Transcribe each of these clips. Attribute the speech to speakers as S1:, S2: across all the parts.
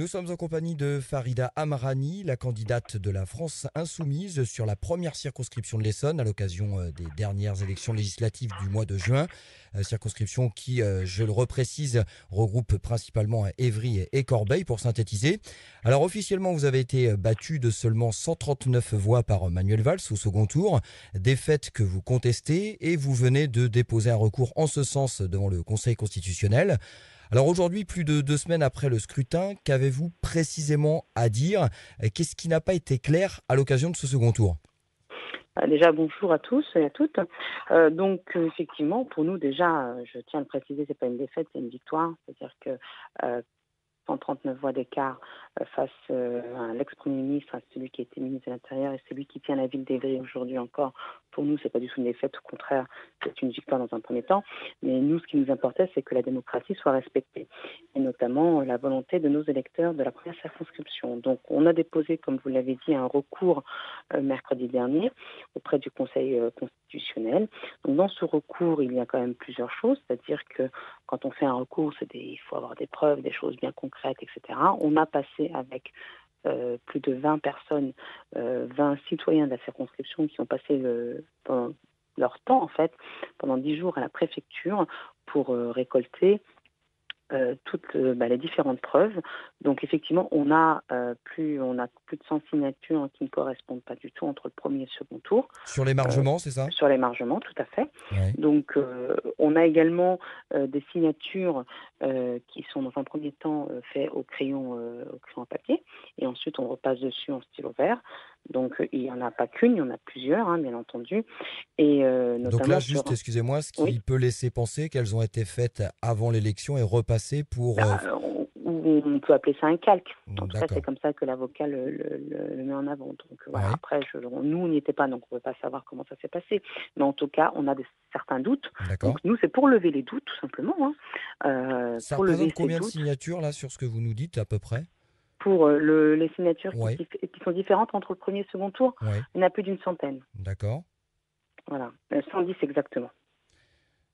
S1: Nous sommes en compagnie de Farida Amrani, la candidate de la France Insoumise sur la première circonscription de l'Essonne à l'occasion des dernières élections législatives du mois de juin. Circonscription qui, je le reprécise, regroupe principalement Évry et Corbeil pour synthétiser. Alors officiellement, vous avez été battu de seulement 139 voix par Manuel Valls au second tour, défaite que vous contestez et vous venez de déposer un recours en ce sens devant le Conseil constitutionnel. Alors aujourd'hui, plus de 2 semaines après le scrutin, qu'avez-vous précisément à dire? Qu'est-ce qui n'a pas été clair à l'occasion de ce second tour?
S2: Déjà, bonjour à tous et à toutes. Effectivement, pour nous, déjà, je tiens à le préciser, c'est pas une défaite, c'est une victoire. C'est-à-dire que 139 voix d'écart face à l'ex-premier ministre, à celui qui a été ministre de l'Intérieur et celui qui tient la ville d'Évry aujourd'hui encore. Pour nous, c'est pas du tout une défaite, au contraire, c'est une victoire dans un premier temps. Mais nous, ce qui nous importait, c'est que la démocratie soit respectée, et notamment la volonté de nos électeurs de la première circonscription. Donc, on a déposé, comme vous l'avez dit, un recours mercredi dernier auprès du Conseil constitutionnel. Donc, dans ce recours, il y a quand même plusieurs choses, c'est-à-dire que quand on fait un recours, il faut avoir des preuves, des choses bien concrètes, etc. On a passé avec plus de 20 personnes, 20 citoyens de la circonscription qui ont passé leur temps, en fait, pendant 10 jours à la préfecture pour récolter toutes les différentes preuves. Donc effectivement, on a plus de 100 signatures qui ne correspondent pas du tout entre le premier et le second tour.
S1: Sur l'émargement, c'est ça?
S2: Sur l'émargement, tout à fait.
S1: Ouais.
S2: Donc on a également des signatures qui sont dans un premier temps faites au crayon à papier, et ensuite on repasse dessus en stylo vert. Donc il n'y en a pas qu'une, il y en a plusieurs, bien entendu. Et
S1: Donc
S2: notamment
S1: là, juste, excusez-moi, ce qui
S2: Oui.
S1: peut laisser penser qu'elles ont été faites avant l'élection et repassées pour...
S2: On peut appeler ça un calque. En tout cas,
S1: D'accord.
S2: c'est comme ça que l'avocat le met en avant. Donc voilà.
S1: Ouais.
S2: Après, nous, on n'y était pas, donc on ne peut pas savoir comment ça s'est passé. Mais en tout cas, on a certains doutes.
S1: D'accord.
S2: Donc nous, c'est pour lever les doutes, tout simplement.
S1: Ça
S2: Pour lever
S1: représente
S2: ces
S1: combien de
S2: doutes,
S1: signatures, là, sur ce que vous nous dites, à peu près?
S2: pour les signatures
S1: Ouais.
S2: qui sont différentes entre le premier et le second tour,
S1: Ouais.
S2: il y en a plus d'une centaine.
S1: D'accord.
S2: Voilà, 110 exactement.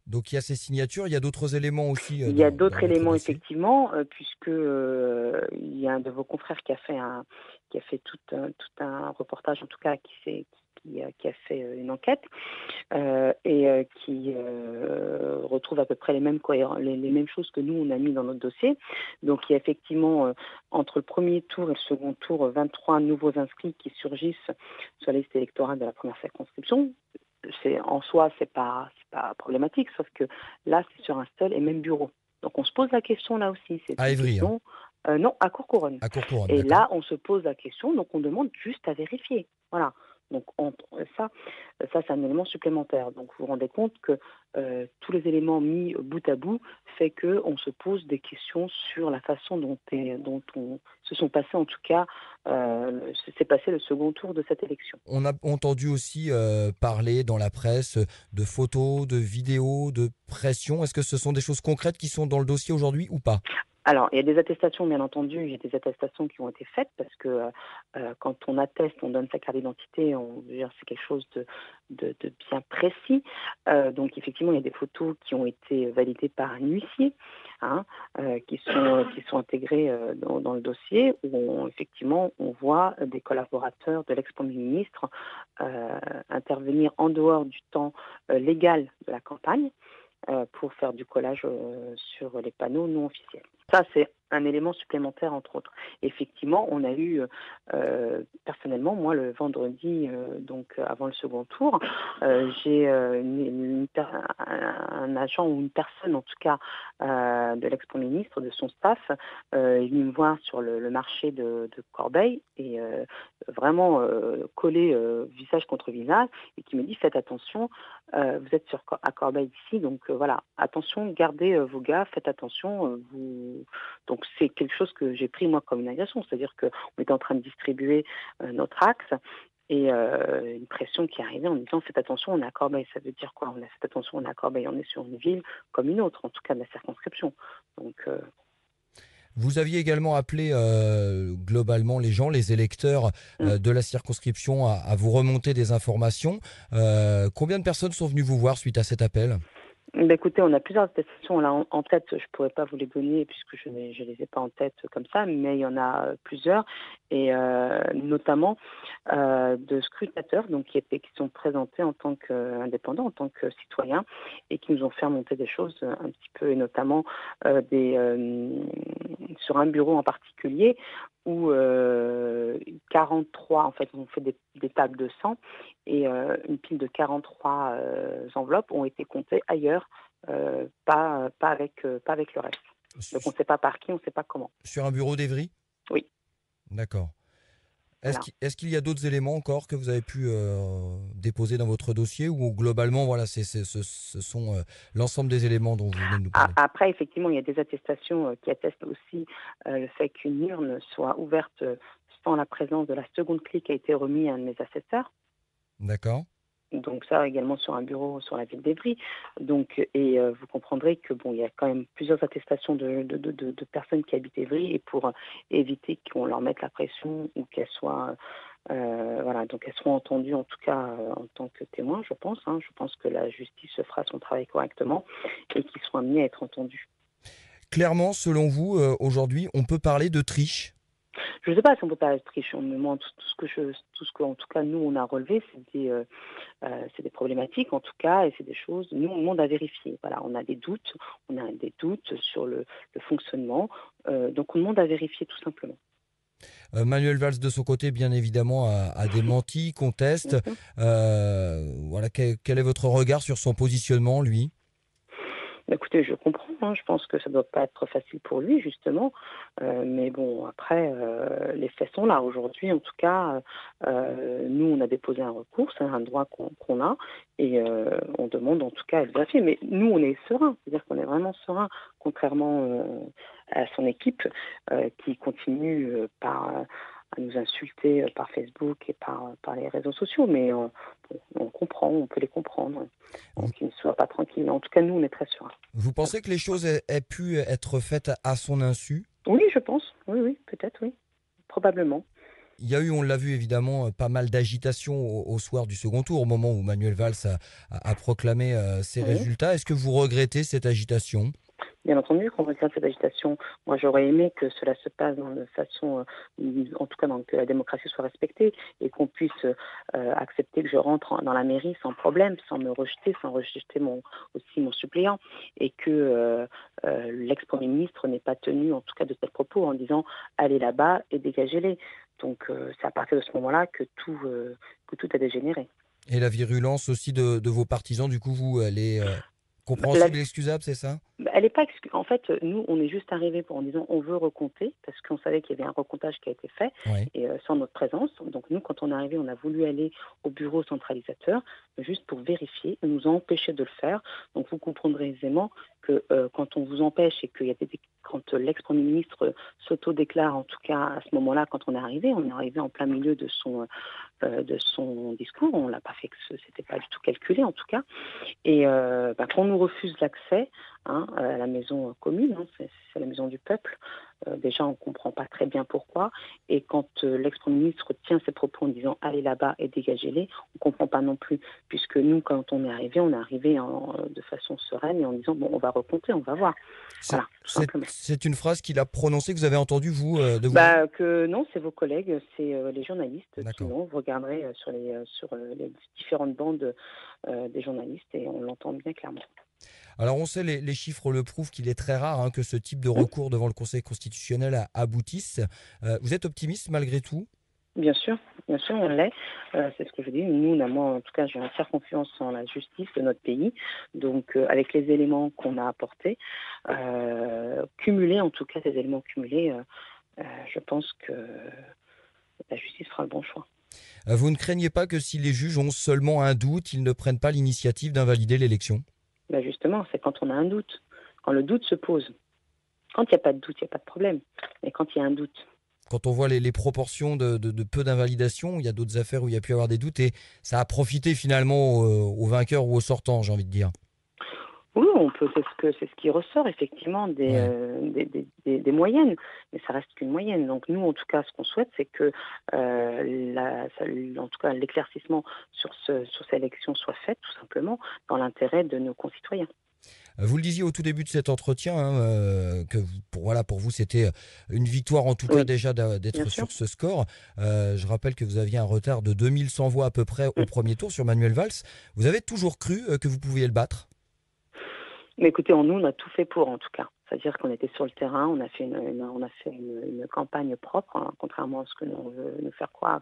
S1: Donc il y a ces signatures, il y a d'autres éléments aussi
S2: Il y a
S1: dans
S2: d'autres
S1: votre
S2: éléments,
S1: dossier.
S2: effectivement, puisque il y a un de vos confrères qui a fait tout un reportage, en tout cas, qui a fait une enquête et qui retrouve à peu près les mêmes choses que nous, on a mis dans notre dossier. Donc, il y a effectivement, entre le premier tour et le second tour, 23 nouveaux inscrits qui surgissent sur la liste électorale de la première circonscription. En soi, c'est pas problématique, sauf que là, c'est sur un seul et même bureau. Donc, on se pose la question là aussi. C'est
S1: À
S2: une
S1: Évry,
S2: question. Non, à Courcouronnes.
S1: à Courcouronnes,
S2: Et
S1: d'accord.
S2: là, on se pose la question, donc on demande juste à vérifier. Voilà. Donc ça, c'est un élément supplémentaire. Donc vous vous rendez compte que tous les éléments mis bout à bout fait qu'on se pose des questions sur la façon dont se sont passés, en tout cas, s'est passé le second tour de cette élection.
S1: On a entendu aussi parler dans la presse de photos, de vidéos, de pression. Est-ce que ce sont des choses concrètes qui sont dans le dossier aujourd'hui ou pas?
S2: Alors, il y a des attestations, bien entendu, il y a des attestations qui ont été faites parce que quand on atteste, on donne sa carte d'identité, c'est quelque chose de bien précis. Donc, effectivement, il y a des photos qui ont été validées par un huissier, qui sont intégrées dans le dossier où, effectivement, on voit des collaborateurs de l'ex-premier ministre intervenir en dehors du temps légal de la campagne pour faire du collage sur les panneaux non officiels. Ça, c'est un élément supplémentaire, entre autres. Effectivement, on a eu, personnellement, moi, le vendredi, avant le second tour, j'ai un agent ou une personne, en tout cas, de l'ex-premier ministre, de son staff, est venu me voir sur le marché de Corbeil et vraiment collé visage contre visage et qui me dit « Faites attention, vous êtes à Corbeil ici, donc voilà, attention, gardez vos gars, faites attention, Donc c'est quelque chose que j'ai pris moi comme une agression, c'est-à-dire qu'on était en train de distribuer notre axe et une pression qui arrivait en disant faites attention, on est à Corbeil. Ça veut dire quoi? On a fait attention, on est à Corbeil, on est sur une ville comme une autre, en tout cas de la circonscription. Donc
S1: Vous aviez également appelé globalement les gens, les électeurs de la circonscription à vous remonter des informations. Combien de personnes sont venues vous voir suite à cet appel?
S2: Écoutez, on a plusieurs attestations là en tête. Je ne pourrais pas vous les donner puisque je ne les ai pas en tête comme ça, mais il y en a plusieurs, et notamment de scrutateurs donc, qui sont présentés en tant qu'indépendants, en tant que citoyens, et qui nous ont fait remonter des choses un petit peu, et notamment sur un bureau en particulier où 43, en fait, on fait des tables de 100, et une pile de 43 enveloppes ont été comptées ailleurs, pas avec le reste. Donc on ne sait pas par qui, on ne sait pas comment.
S1: Sur un bureau d'Evry ?
S2: Oui.
S1: D'accord.
S2: Voilà.
S1: Est-ce qu'il y a d'autres éléments encore que vous avez pu déposer dans votre dossier, ou globalement, voilà, ce sont l'ensemble des éléments dont vous venez de nous parler ?
S2: Après, effectivement, il y a des attestations qui attestent aussi le fait qu'une urne soit ouverte sans la présence de la seconde clé qui a été remise à un de mes assesseurs.
S1: D'accord.
S2: Donc ça également sur un bureau sur la ville d'Evry. Donc, et vous comprendrez que il y a quand même plusieurs attestations de personnes qui habitent Evry, et pour éviter qu'on leur mette la pression ou qu'elles soient donc elles seront entendues en tout cas en tant que témoins, je pense. Je pense que la justice fera son travail correctement et qu'ils seront amenés à être entendus.
S1: Clairement, selon vous, aujourd'hui, on peut parler de triche ?
S2: Je ne sais pas si on peut pas être triche. Moi, tout ce que en tout cas nous on a relevé, c'est des problématiques en tout cas, et c'est des choses nous on demande à vérifier. Voilà, on a des doutes sur le fonctionnement, donc on demande à vérifier tout simplement.
S1: Manuel Valls, de son côté, bien évidemment, a démenti, conteste.
S2: Bien sûr.
S1: Voilà, quel est votre regard sur son positionnement, lui ?
S2: Écoutez, je comprends, je pense que ça ne doit pas être facile pour lui, justement. Mais bon, après, les faits sont là. Aujourd'hui, en tout cas, nous, on a déposé un recours, c'est un droit qu'on a, et on demande en tout cas à être vérifié. Mais nous, on est serein, c'est-à-dire qu'on est vraiment serein, contrairement à son équipe qui continue à nous insulter par Facebook et par les réseaux sociaux. Mais on comprend, on peut les comprendre. Donc, qu'ils ne soient pas tranquilles. En tout cas, nous, on est très sereins.
S1: Vous pensez que les choses aient pu être faites à son insu ?
S2: Oui, je pense. Oui, peut-être, oui. Probablement.
S1: Il y a eu, on l'a vu évidemment, pas mal d'agitation au soir du second tour, au moment où Manuel Valls a proclamé ses
S2: Oui.
S1: résultats. Est-ce que vous regrettez cette agitation ?
S2: Bien entendu qu'on retient cette agitation. Moi, j'aurais aimé que cela se passe de façon, en tout cas, que la démocratie soit respectée, et qu'on puisse accepter que je rentre dans la mairie sans problème, sans rejeter aussi mon suppléant, et que l'ex-premier ministre n'ait pas tenu, en tout cas, de tels propos en disant allez là-bas et dégagez-les. Donc, c'est à partir de ce moment-là que tout a dégénéré.
S1: Et la virulence aussi de vos partisans, du coup, vous, elle est
S2: La
S1: compréhensible et excusable, c'est ça ?
S2: Elle n'est pas en fait, nous, on est juste arrivés en disant on veut recompter, parce qu'on savait qu'il y avait un recomptage qui a été fait,
S1: Oui.
S2: et sans notre présence. Donc nous, quand on est arrivé, on a voulu aller au bureau centralisateur, juste pour vérifier. On nous a empêchés de le faire. Donc vous comprendrez aisément que quand on vous empêche, et quand l'ex-premier ministre s'auto-déclare, en tout cas à ce moment-là, quand on est arrivé en plein milieu de son discours. On l'a pas fait, c'était pas du tout calculé en tout cas. Et quand on nous refuse l'accès à la maison commune, c'est la maison du peuple, déjà on ne comprend pas très bien pourquoi. Et quand l'ex-premier ministre tient ses propos en disant allez là-bas et dégagez-les, on ne comprend pas non plus, puisque nous, quand on est arrivé de façon sereine, et en disant bon, on va recompter, on va voir. Voilà, tout simplement.
S1: C'est une phrase qu'il a prononcée, que vous avez entendue, vous, de vous ?
S2: Que non, c'est vos collègues, c'est les journalistes qui
S1: D'accord.
S2: l'ont. Vous regarderez sur les différentes bandes des journalistes, et on l'entend bien clairement.
S1: Alors on sait, les chiffres le prouvent, qu'il est très rare que ce type de recours devant le Conseil constitutionnel aboutisse. Vous êtes optimiste malgré tout ?
S2: Bien sûr, on l'est. C'est ce que je dis. Nous, moi, en tout cas, j'ai entière confiance en la justice de notre pays. Donc, avec les éléments qu'on a apportés, cumulés, en tout cas, ces éléments cumulés, je pense que la justice fera le bon choix.
S1: Vous ne craignez pas que si les juges ont seulement un doute, ils ne prennent pas l'initiative d'invalider l'élection ?
S2: Justement, c'est quand on a un doute, quand le doute se pose. Quand il n'y a pas de doute, il n'y a pas de problème. Mais quand il y a un doute...
S1: Quand on voit les proportions de peu d'invalidation, il y a d'autres affaires où il y a pu avoir des doutes, et ça a profité finalement aux vainqueurs ou aux sortants, j'ai envie de dire.
S2: Oui, c'est ce qui ressort effectivement des moyennes, mais ça reste qu'une moyenne. Donc nous, en tout cas, ce qu'on souhaite, c'est que en tout cas, l'éclaircissement sur cette élection soit fait, tout simplement, dans l'intérêt de nos concitoyens.
S1: Vous le disiez au tout début de cet entretien, que pour vous, c'était une victoire en tout cas
S2: Oui,
S1: déjà
S2: bien
S1: d'être
S2: sûr.
S1: sur ce score. Je rappelle que vous aviez un retard de 2100 voix à peu près au
S2: Mm.
S1: premier tour sur Manuel Valls. Vous avez toujours cru que vous pouviez le battre?
S2: Mais écoutez, nous, on a tout fait pour, en tout cas. C'est-à-dire qu'on était sur le terrain, on a fait une campagne propre, hein, contrairement à ce que l'on veut nous faire croire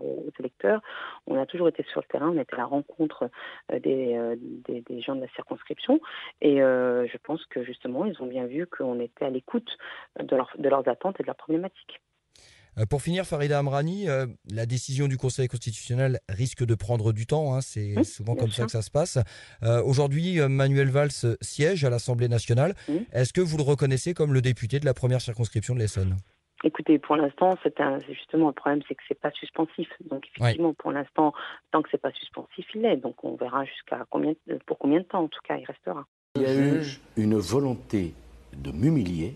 S2: aux électeurs. On a toujours été sur le terrain, on était à la rencontre des gens de la circonscription. Et je pense que justement, ils ont bien vu qu'on était à l'écoute de leurs attentes et de leurs problématiques.
S1: Pour finir, Farida Amrani, la décision du Conseil constitutionnel risque de prendre du temps, hein, c'est souvent
S2: Bien
S1: comme ça
S2: sûr.
S1: que ça se passe. Aujourd'hui, Manuel Valls siège à l'Assemblée nationale.
S2: Mm.
S1: Est-ce que vous le reconnaissez comme le député de la première circonscription de l'Essonne?
S2: Écoutez, pour l'instant, c'est justement le problème, c'est que c'est pas suspensif. Donc
S1: Oui.
S2: effectivement, pour l'instant, tant que c'est pas suspensif, il l'est. Donc on verra pour combien de temps, en tout cas, il restera.
S3: Il y a eu une volonté de m'humilier